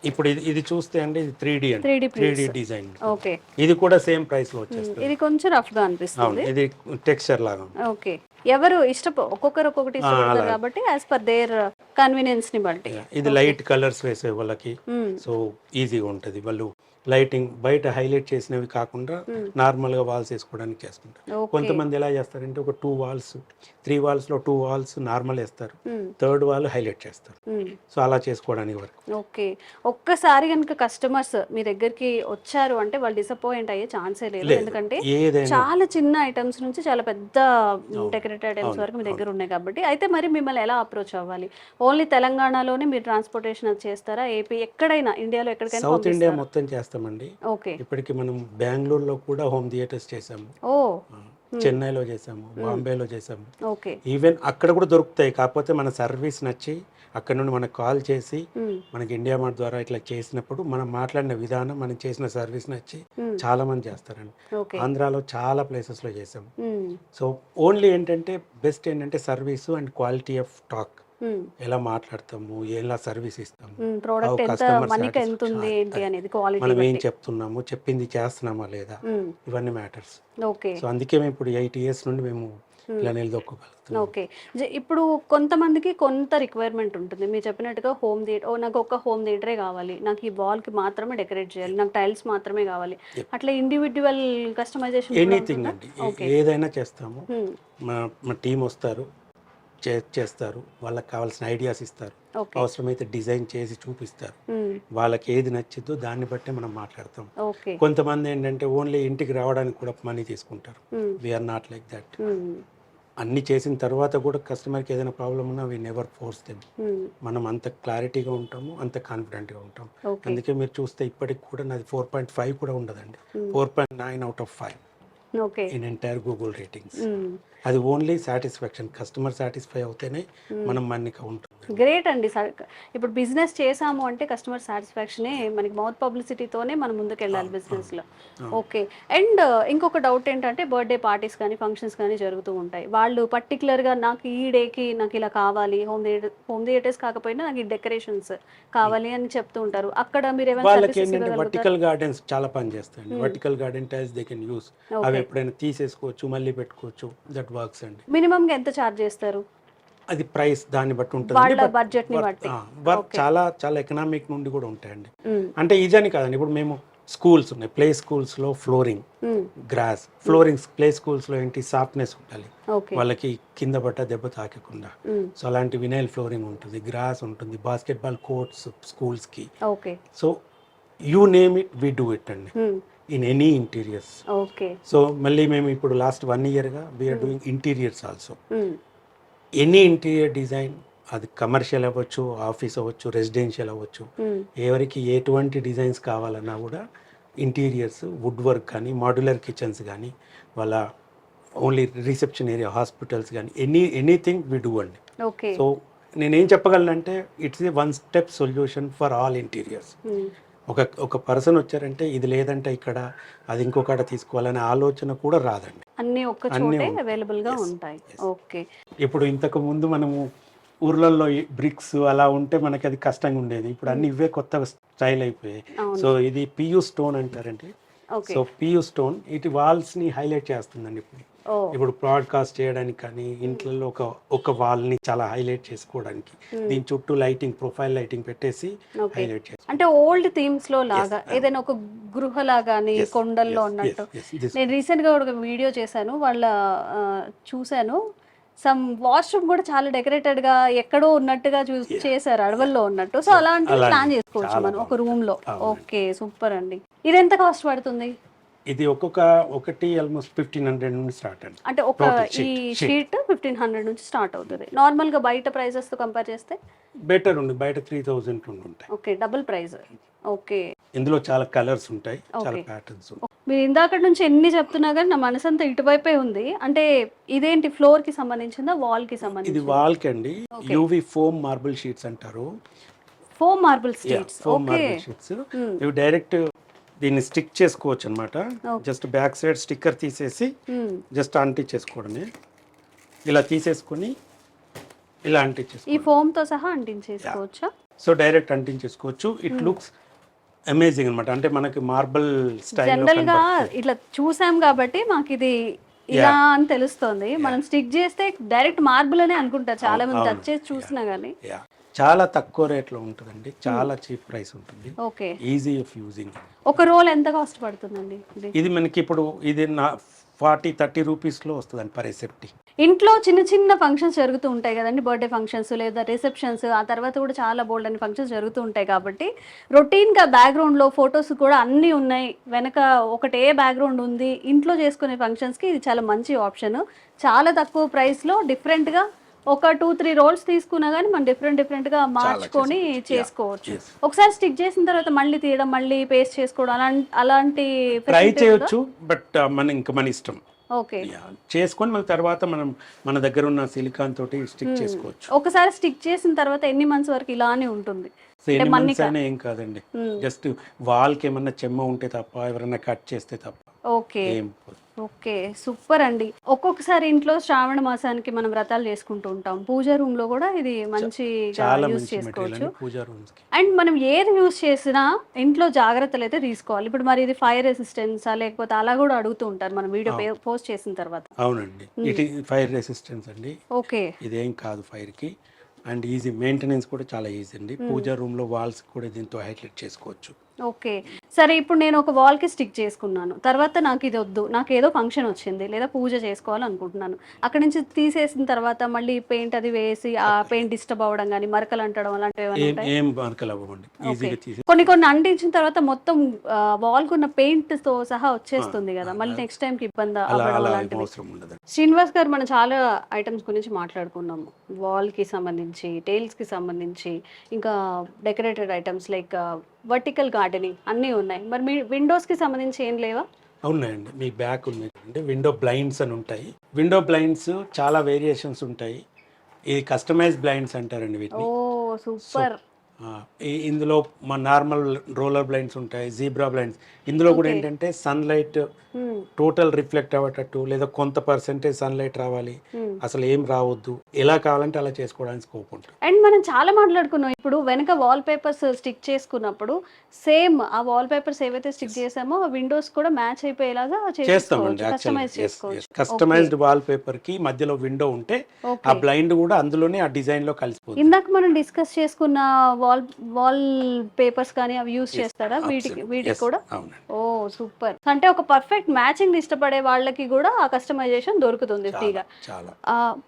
ఇప్పుడు ఇది చూస్తే అండి, ఇది 3D డిజైన్. ఓకే. ఇది కూడా సేమ్ ప్రైస్ లో వచ్చేస్తుంది. ఇది కొంచెం రఫ్ గా అనిపిస్తుంది. ఇది టెక్స్చర్ లాగా. ఓకే. ఎవరు ఒక్కొక్కరు ఒక్కొక్కటి ఇష్టపడతారు కాబట్టి యాజ్ పర్ దేర్ కన్వీనియన్స్ ని బట్టి. ఇది లైట్ కలర్స్ వేసే వాళ్ళకి సో ఈజీగా ఉంటుంది. వాళ్ళు లైటింగ్ బయట హైలైట్ చేసినవి కాకుండా నార్మల్ గా వాల్స్ వేసుకోవడానికి చేసుకుంటారు. కొంతమంది ఎలా చేస్తారంటే ఒక 2 వాల్స్ 3 వాల్స్ లో 2 వాల్స్ నార్మల్ వేస్తారు, థర్డ్ వాల్ హైలైట్ చేస్తారు. సో అలా చేసుకోవడానికి వరకు. ఓకే. ఒక్కసారి కనుక కస్టమర్స్ మీ దగ్గరికి వచ్చారు అంటే వాళ్ళు డిసప్పాయింట్ అయ్యే ఛాన్సే లేదు, ఎందుకంటే చాలా చిన్న ఐటమ్స్ నుంచి చాలా పెద్ద డెకరేటెడ్ ఐటమ్స్ వరకు మీ దగ్గర ఉన్నాయి కాబట్టి. అయితే మరి మిమ్మల్ని ఎలా అప్రోచ్ అవ్వాలి? ఓన్లీ తెలంగాణలోనే మీరు ట్రాన్స్పోర్టేషన్ అది చేస్తారా? ఏపీ ఎక్కడైనా ఇండియాలో ఎక్కడికైనా? సౌత్ ఇండియా మొత్తం చేస్తామండి. ఓకే. ఇప్పటికి మనం బెంగళూరులో కూడా హోమ్ థియేటర్స్ చేసాము, చెన్నైలో చేసాము, బాంబేలో చేసాము. ఓకే. ఈవెన్ అక్కడ కూడా దొరుకుతాయి. కాకపోతే మన సర్వీస్ నచ్చి అక్కడ నుండి మనకు కాల్ చేసి మనకి ఇండియా మార్ట్ ద్వారా ఇట్లా చేసినప్పుడు మనం మాట్లాడిన విధానం, మనం చేసిన సర్వీస్ నచ్చి చాలా మంది చేస్తారండి. ఆంధ్రాలో చాలా ప్లేసెస్ లో చేసాము. సో ఓన్లీ ఏంటంటే బెస్ట్ ఏంటంటే service and quality of talk, ఎలా మాట్లాడతాము, ఎలా సర్వీస్ ఇస్తాము, మనం ఏం చెప్తున్నాము, చెప్పింది చేస్తున్నామా లేదా, ఇవన్నీ మ్యాటర్స్. సో అందుకే మేము ఇప్పుడు 8 years నుండి మేము ఇలా నిలదొక్కగలుగుతాం. ఓకే. ఇప్పుడు కొంతమందికి కొంత రిక్వైర్మెంట్ ఉంటుంది, మీరు చెప్పినట్టుగా హోమ్ థియేటర్, నాకు ఒక హోమ్ థియేటరే కావాలి, నాకు ఈ వాల్ కి మాత్రమే డెకరేట్ చేయాలి, నాకు టైల్స్ మాత్రమే కావాలి, అట్లా ఇండివిడ్యువల్ కస్టమైజేషన్ ఎనీథింగ్ అండి, ఏదైనా చేస్తాము. మా టీం వస్తారు, చేస్తారు, వాళ్ళకి కావాల్సిన ఐడియాస్ ఇస్తారు, అవసరమైతే డిజైన్ చేసి చూపిస్తారు, వాళ్ళకి ఏది నచ్చిద్దో దాన్ని బట్టే మనం మాట్లాడతాం. కొంతమంది ఏంటంటే ఓన్లీ ఇంటికి రావడానికి కూడా మనీ తీసుకుంటారు. We're not like that. అన్ని చేసిన తర్వాత కూడా కస్టమర్కి ఏదైనా ప్రాబ్లం ఉన్నా వీ నెవర్ ఫోర్స్ దెమ్. మనం అంత క్లారిటీగా ఉంటాము, అంత కాన్ఫిడెంట్గా ఉంటాం. అందుకే మీరు చూస్తే ఇప్పటికి కూడా నాది 4.5 కూడా ఉండదండి, 4.9 out of 5 in entire Google ratings. అది ఓన్లీ సాటిస్ఫాక్షన్, కస్టమర్ సాటిస్ఫై అవుతేనే మనం మన్నిక ఉంటుంది. గ్రేట్ అండి. ఇప్పుడు బిజినెస్ చేసాము అంటే కస్టమర్ సాటిస్ఫాక్షనే మనకి మౌత్ పబ్లిసిటీతోనే మనం ముందుకు వెళ్ళాలి బిజినెస్లో. ఓకే. అండ్ ఇంకొక డౌట్ ఏంటంటే బర్త్డే పార్టీస్ కానీ ఫంక్షన్స్ కానీ జరుగుతూ ఉంటాయి. వాళ్ళు పర్టికులర్గా నాకు ఈ డేకి నాకు ఇలా కావాలి, హోమ్ థియేటర్స్ కాకపోయినా నాకు ఈ డెకరేషన్స్ కావాలి అని చెప్తూ ఉంటారు. అక్కడ మీరు ఏమైనా వాళ్ళకి సర్వీసెస్ ఏంటంటే ఇవ్వగలుగుతారు? వర్టికల్ గార్డెన్స్ చాలా పని చేస్తాయండి. Vertical garden tiles they can use. అవి ఎప్పుడైనా తీసేసుకోవచ్చు, మళ్ళీ పెట్టుకోవచ్చు. దట్ వర్క్స్ అండి. మినిమంగా ఎంత ఛార్జ్ చేస్తారు? అది ప్రైస్ దాన్ని బట్టి ఉంటుంది. వాళ్ళ బడ్జెట్ ని బట్టి. వర్క్ చాలా చాలా ఎకనామిక్ నుండి కూడా ఉంటాయండి. అంటే ఈజీ అని కాదండి. ఇప్పుడు మేము స్కూల్స్ ఉన్నాయి, ప్లే స్కూల్స్లో ఫ్లోరింగ్, గ్రాస్ ఫ్లోరింగ్స్, ప్లే స్కూల్స్లో ఏంటి సాఫ్ట్నెస్ ఉండాలి, వాళ్ళకి కింద పట్ట దెబ్బ తాకకుండా. సో అలాంటి వినైల్ ఫ్లోరింగ్ ఉంటుంది, గ్రాస్ ఉంటుంది, బాస్కెట్బాల్ కోర్ట్స్ స్కూల్స్కి. So you name it we do it అండి ఇన్ ఎనీ ఇంటీరియర్స్. సో మళ్ళీ మేము ఇప్పుడు లాస్ట్ 1 yearగా we are doing interiors also. Any interior design, అది కమర్షియల్ అవ్వచ్చు, ఆఫీస్ అవ్వచ్చు, రెసిడెన్షియల్ అవ్వచ్చు, ఎవరికి ఎటువంటి డిజైన్స్ కావాలన్నా కూడా ఇంటీరియర్స్, వుడ్ వర్క్ కానీ, మాడ్యులర్ కిచెన్స్ కానీ, వాళ్ళ ఓన్లీ రిసెప్షన్ ఏరియా, హాస్పిటల్స్ కానీ, ఎనీథింగ్ వి డూ అండి. సో నేనేం చెప్పగలనంటే it's a 1 step solution for all interiors. ఒక పర్సన్ వచ్చారంటే ఇది లేదంటే ఇక్కడ అది ఇంకొకటి తీసుకోవాలనే ఆలోచన కూడా రాదండి. అన్ని ఒక్క చోటే అవైలబుల్ గా ఉంటాయి. ఓకే. ఇప్పుడు ఇంతకు ముందు మనము ఊర్లలో బ్రిక్స్ అలా ఉంటే మనకి అది కష్టంగా ఉండేది. ఇప్పుడు అన్ని ఇవే కొత్త స్టైల్ అయిపోయాయి. సో ఇది పియూ స్టోన్ అంటారండి. సో పియూ స్టోన్ ఇటు వాల్స్ ని హైలైట్ చేస్తుందండి. ఇప్పుడు బ్రాడ్కాస్ట్ చేయడానికి కానీ, ఇంట్లో ఒక వాల్ ని చాలా హైలైట్ చేసుకోవడానికి దీని చుట్టూ లైటింగ్, ప్రొఫైల్ లైటింగ్ పెట్టేసి హైలైట్ చేస్తాం. అంటే ఓల్డ్ థీమ్స్ లో లాగా ఏదైనా ఒక గృహ లాగాని కొండల్లో ఉన్నట్టు. నేను రీసెంట్ గా ఒక వీడియో చేశాను, వాళ్ళ చూశాను. సమ్ వాష్రూమ్ కూడా చాలా డెకరేటెడ్ గా ఎక్కడో ఉన్నట్టుగా చేశారు, అడవుల్లో ఉన్నట్టు. సో అలాంటి ప్లాన్ చేసుకోవచ్చు మనం ఒక రూమ్ లో. ఓకే, సూపర్ అండి. ఇది ఎంత కాస్ట్ పడుతుంది? ఇది ఒకటి ఆల్మోస్ట్ 1500 నుండి స్టార్ట్ అండి. అంటే ఒక ఈ షీట్ 1500 నుంచి స్టార్ట్ అవుతుంది. నార్మల్ గా బయట ప్రైజెస్ తో కంపేర్ చేస్తే బెటర్ ఉంది. బయట 3000 నుండి ఉంటాయి. Okay, double price. ఓకే. ఇందులో చాలా కలర్స్ ఉంటాయి, చాలా ప్యాటర్న్స్ ఉంటాయి. మీరు ఇందాక నుంచి ఎన్ని చెప్తున్నా కానీ నా మనసు అంతా ఇటువైపే ఉంది. అంటే ఇదేంటి, ఫ్లోర్ కి సంబంధించిందా, వాల్ కి సంబంధించిందా? ఇది వాల్ కి అండి. యూవి ఫోమ్ మార్బుల్ షీట్స్ అంటారు. Foam marble sheets. Foam marble sheets ఇవి డైరెక్ట్ దీన్ని స్టిక్ చేసుకోవచ్చు అనమాట. జస్ట్ బ్యాక్ సైడ్ స్టిక్కర్ తీసేసి జస్ట్ అంటించేసుకోవడమే. ఇలా తీసేసుకొని ఇలా అంటించేసుకోవచ్చు. ఈ ఫోమ్ తో సహా అంటించేసుకోవచ్చా? సో డైరెక్ట్ అంటించేసుకోవచ్చు. ఇట్ లుక్స్ అమేజింగ్ అనమాట. అంటే మనకి మార్బుల్ స్టైల్ జనరల్ గా ఇట్లా చూసాం కాబట్టి మాకు ఇది ఇలా అని తెలుస్తుంది. మనం స్టిక్ చేస్తే డైరెక్ట్ మార్బుల్ అనే అనుకుంటారు చాలా మంది, టచ్ చేసి చూసినా గానీ. చాలా తక్కువ రేట్లో ఉంటుందండి, చాలా చీప్ ప్రైస్ ఉంటుంది. ఓకే. Easy of using. ఒక రోల్ ఎంత కాస్ట్ పడుతుందండి? ఇది మనకి ఇప్పుడు ఇది 40-30 రూపీస్లో వస్తుందండి పర్ సెఫ్టీ. ఇంట్లో చిన్న చిన్న ఫంక్షన్స్ జరుగుతూ ఉంటాయి కదండి, బర్త్డే ఫంక్షన్స్ లేదా రిసెప్షన్స్, ఆ తర్వాత కూడా చాలా బోల్డ్ అని ఫంక్షన్స్ జరుగుతూ ఉంటాయి. కాబట్టి రొటీన్గా బ్యాక్గ్రౌండ్లో ఫొటోస్ కూడా అన్నీ ఉన్నాయి, వెనక ఒకటే బ్యాక్గ్రౌండ్ ఉంది. ఇంట్లో చేసుకునే ఫంక్షన్స్కి ఇది చాలా మంచి ఆప్షన్. చాలా తక్కువ ప్రైస్లో డిఫరెంట్గా ఒక 2-3 రోల్స్ తీసుకున్నా కానీ మనం డిఫరెంట్గా మార్చుకొని చేసుకోవచ్చు. ఒకసారి స్టిక్ చేసిన తర్వాత మళ్ళీ తీయడం, మళ్ళీ పేస్ట్ చేసుకోవడం అలాంటి ట్రై చేయొచ్చు. బట్ మన ఇష్టం. ఓకే. చేసుకొని మన తర్వాత మన దగ్గర ఉన్న సిలికాన్ తోటి స్టిక్ చేసుకోవచ్చు. ఒకసారి స్టిక్ చేసిన తర్వాత ఎన్ని మంత్స్ వరకు ఇలానే ఉంటుంది? ఏం కాదండి, జస్ట్ వాల్ కి ఏమన్నా చెమ్మ ఉంటే తప్ప, ఎవరైనా కట్ చేస్తే తప్ప. ఓకే. ఓకే, సూపర్ అండి. ఒక్కొక్కసారి ఇంట్లో శ్రావణ మాసానికి మనం వ్రతాలు చేసుకుంటూ ఉంటాం. పూజా రూమ్ లో కూడా ఇది మంచిగా యూజ్ చేసుకోవచ్చు. అండ్ మనం ఏది యూజ్ చేసినా ఇంట్లో జాగ్రత్తలు అయితే తీసుకోవాలి. ఇప్పుడు మరి ఇది ఫైర్ రెసిస్టెన్సా లేకపోతే అలా కూడా అడుగుతూ ఉంటారు మనం వీడియో పోస్ట్ చేసిన తర్వాత. అవునండి, ఇది ఫైర్ రెసిస్టెన్స్ అండి. ఓకే. ఇదేం కాదు ఫైర్ కి. అండ్ ఈజీ మెయింటెనెన్స్ కూడా చాలా ఈజీ అండి. పూజా రూమ్ లో వాల్స్ కూడా దీంతో హైలైట్ చేసుకోవచ్చు. ఓకే, సరే. ఇప్పుడు నేను ఒక వాల్కి స్టిక్ చేసుకున్నాను, తర్వాత నాకు ఇది వద్దు, నాకు ఏదో ఫంక్షన్ వచ్చింది లేదా పూజ చేసుకోవాలనుకుంటున్నాను. అక్కడ నుంచి తీసేసిన తర్వాత మళ్ళీ పెయింట్ అది వేసి ఆ పెయింట్ డిస్టర్బ్ అవ్వడం కానీ, మరకలు అంటడం అలాంటివి కొన్ని అంటించిన తర్వాత మొత్తం వాల్కి ఉన్న పెయింట్ తో సహా వచ్చేస్తుంది కదా, మళ్ళీ నెక్స్ట్ టైంకి ఇబ్బంది అవ్వడం అలాంటివి. శ్రీనివాస్ గారు, మనం చాలా ఐటమ్స్ గురించి మాట్లాడుకున్నాము. వాల్కి సంబంధించి, టైల్స్కి సంబంధించి, ఇంకా decorated items like vertical gardening అన్నీ ఉన్నాయి. మరి మీ విండోస్కి సంబంధించి ఏం లేవా? ఉన్నాయండి, మీ బ్యాక్ ఉంది అంటే విండో బ్లైండ్స్ అని ఉంటాయి. విండో బ్లైండ్స్ చాలా వేరియేషన్స్ ఉంటాయి. ఇది కస్టమైజ్ బ్లైండ్స్ అంటారండి వీటిని. ఓ సూపర్. ఇందులో మా నార్మల్ రోలర్ బ్లైండ్స్ ఉంటాయి, జీబ్రా బ్లైండ్స్. ఇందులో కూడా ఏంటంటే సన్లైట్ టోటల్ రిఫ్లెక్ట్ అవ్వటట్టు, లేదా కొంత పర్సెంటేజ్ సన్లైట్ రావాలి, అసలు ఏం రావద్దు, ఎలా కావాలంటే అలా చేసుకోవడానికి స్కోప్ ఉంటుంది. అండ్ మనం చాలా మాట్లాడుకున్నాం ఇప్పుడు వెనక వాల్ పేపర్స్ స్టిక్ చేసుకున్నప్పుడు సేమ్ ఆ వాల్ పేపర్స్ ఏవైతే స్టిక్ చేసామో ఆ విండోస్ కూడా మ్యాచ్ అయిపోయేలాగా చేస్తామండి. కస్టమైజ్ చేసుకోవచ్చు. కస్టమైజ్డ్ వాల్ పేపర్ కి మధ్యలో విండో ఉంటే ఆ బ్లైండ్ కూడా అందులోనే ఆ డిజైన్ లో కలిసిపోతుంది. ఇందాక మనం డిస్కస్ చేసుకున్న వాల్ పేపర్స్ కానీ అవి యూజ్ చేస్తారా వీటికి కూడా? ఓ సూపర్. అంటే ఒక పర్ఫెక్ట్ మ్యాచింగ్ ఇష్టపడే వాళ్ళకి కూడా ఆ కస్టమైజేషన్ దొరుకుతుంది ఫ్రీగా.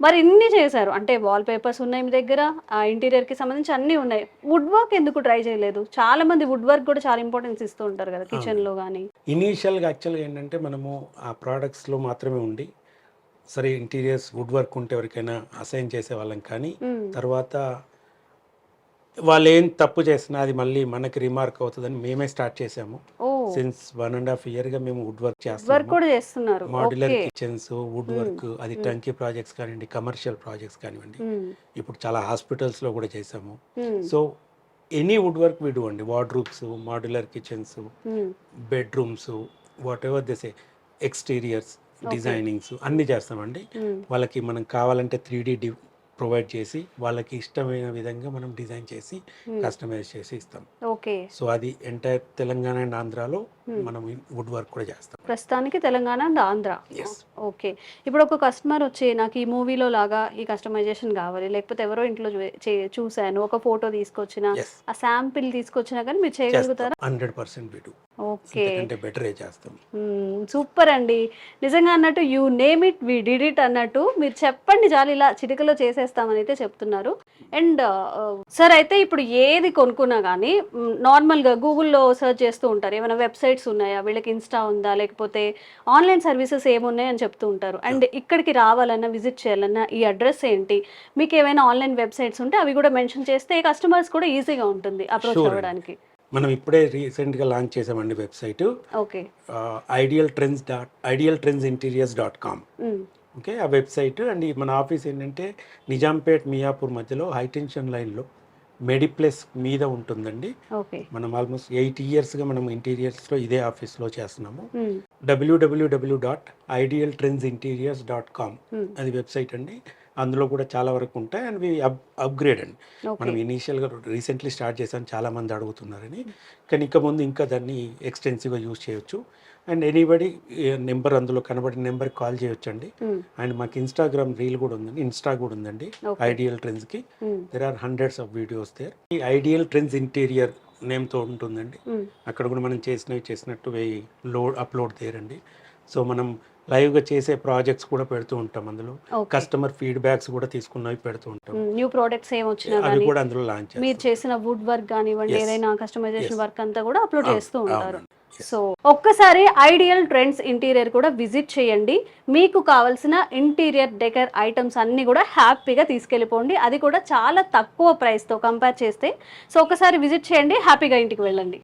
మరి ఇన్ని చేశారు అంటే వాల్ పేపర్స్ ఉన్నాయి మీ దగ్గర, ఆ ఇంటీరియర్ కి సంబంధించి అన్ని ఉన్నాయి. వుడ్ వర్క్ ఎందుకు ట్రై చేయలేదు? చాలా మంది వుడ్ వర్క్ కూడా చాలా ఇంపార్టెన్స్ ఇస్తూ ఉంటారు కదా కిచెన్ లో కానీ. ఇనీషియల్ గా యాక్చువల్గా ఏంటంటే మనము ఆ ప్రోడక్ట్స్ లో మాత్రమే ఉండి సరే ఇంటీరియర్స్ వుడ్ వర్క్ ఉంటే ఎవరికైనా అసైన్ చేసే వాళ్ళం, కానీ తర్వాత వాళ్ళు ఏం తప్పు చేసినా అది మళ్ళీ మనకి రిమార్క్ అవుతుందని మేమే స్టార్ట్ చేసాము. సిన్స్ 1.5 year గా మేము వుడ్ వర్క్ చేస్తున్నాము. మాడ్యులర్ కిచెన్స్, వుడ్ వర్క్, అది టంకీ ప్రాజెక్ట్స్ కానివ్వండి, కమర్షియల్ ప్రాజెక్ట్స్ కానివ్వండి, ఇప్పుడు చాలా హాస్పిటల్స్ లో కూడా చేసాము. So any wood work we do అండి. Wardrobes, modular kitchens, bedrooms, whatever this exteriors designings అన్ని చేస్తామండి. వాళ్ళకి మనం కావాలంటే 3D ప్రొవైడ్ చేసి వాళ్ళకి ఇష్టమైన విధంగా మనం డిజైన్ చేసి కస్టమైజ్ చేసి ఇస్తాం. ఓకే. సో అది ఎంటైర్ తెలంగాణ అండ్ ఆంధ్రాలో మనం వుడ్ వర్క్ కూడా చేస్తాం. ప్రస్తుతానికి తెలంగాణ అండ్ ఆంధ్ర. ఓకే. ఇప్పుడు ఒక కస్టమర్ వచ్చి నాకు ఈ మూవీలో లాగా ఈ కస్టమైజేషన్ కావాలి, లేకపోతే ఎవరో ఇంట్లో చూసాను ఒక ఫోటో తీసుకొచ్చిన ఆ శాంపిల్ తీసుకొచ్చినా కానీ మీరు చేయగలుగుతారా? 100% వీడు. ఓకే. అంటే బెటర్ చేస్తాం. సూపర్ అండి. నిజంగా అన్నట్టు you name it we did it అన్నట్టు మీరు చెప్పండి చాలు ఇలా చిటికలో చేసేస్తామని అయితే చెప్తున్నారు. అండ్ సార్ అయితే ఇప్పుడు ఏది కొనుక్కున్నా కానీ నార్మల్గా గూగుల్లో సెర్చ్ చేస్తూ ఉంటారు, ఏమైనా వెబ్సైట్స్ ఉన్నాయా, వీళ్ళకి ఇన్స్టా ఉందా, లేకపోతే ఆన్లైన్ సర్వీసెస్ ఏమున్నాయి అని చెప్తూ ఉంటారు. అండ్ ఇక్కడికి రావాలన్నా విజిట్ చేయాలన్నా ఈ అడ్రస్ ఏంటి, మీకు ఏమైనా ఆన్లైన్ వెబ్సైట్స్ ఉంటే అవి కూడా మెన్షన్ చేస్తే కస్టమర్స్ కూడా ఈజీగా ఉంటుంది అప్రోచ్ అవ్వడానికి. మనం ఇప్పుడే రీసెంట్గా లాంచ్ చేసామండి వెబ్సైట్. ఓకే. idealtrends.com. ఓకే, ఆ వెబ్సైట్. అండ్ మన ఆఫీస్ ఏంటంటే నిజాంపేట్ మియాపూర్ మధ్యలో హైటెన్షన్ లైన్లో మెడిప్లస్ మీద ఉంటుందండి. మనం ఆల్మోస్ట్ 8 yearsగా మనం ఇంటీరియర్స్లో ఇదే ఆఫీస్లో చేస్తున్నాము. www.idealtrendsinteriors.com అది వెబ్సైట్ అండి. అందులో కూడా చాలా వరకు ఉంటాయి. అండ్ అప్గ్రేడ్ అండి. మనం ఇనీషియల్గా రీసెంట్లీ స్టార్ట్ చేసాం, చాలా మంది అడుగుతున్నారని, కానీ ఇంకా ముందు ఇంకా దాన్ని ఎక్స్టెన్సివ్గా యూజ్ చేయొచ్చు. అండ్ ఎనీబడి నెంబర్ అందులో కనబడిన నెంబర్కి కాల్ చేయొచ్చు అండి. అండ్ మాకు ఇన్స్టాగ్రామ్ రీల్ కూడా ఉందండి, ఇన్స్టా కూడా ఉందండి ఐడియల్ ట్రెండ్స్కి. There are hundreds of videos there. ఈ ఐడియల్ ట్రెండ్స్ ఇంటీరియర్ నేమ్తో ఉంటుందండి. అక్కడ కూడా మనం చేసినట్టు అప్లోడ్ చేయరండి. సో మనం లైవ్గా చేసే ప్రాజెక్ట్స్ కూడా పెడుతూ ఉంటాం, అందులో కస్టమర్ ఫీడ్బ్యాక్స్ కూడా తీసుకున్నవి పెడుతూ ఉంటాం. న్యూ ప్రొడక్ట్స్ ఏమొచ్చినా అవి కూడా అందులో లాంచ్ మీరు చేసిన వుడ్ వర్క్ కానివ్వండి, ఏదైనా కస్టమైజేషన్ వర్క్ అంతా కూడా అప్లోడ్ చేస్తూ ఉంటారు. సో ఒక్కసారి ఐడియల్ ట్రెండ్స్ ఇంటీరియర్ కూడా విజిట్ చేయండి. మీకు కావాల్సిన ఇంటీరియర్ డెకర్ ఐటమ్స్ అన్ని కూడా హ్యాపీగా తీసుకెళ్ళిపోండి, అది కూడా చాలా తక్కువ ప్రైస్తో కంపేర్ చేస్తే. సో ఒకసారి విజిట్ చేయండి, హ్యాపీగా ఇంటికి వెళ్ళండి.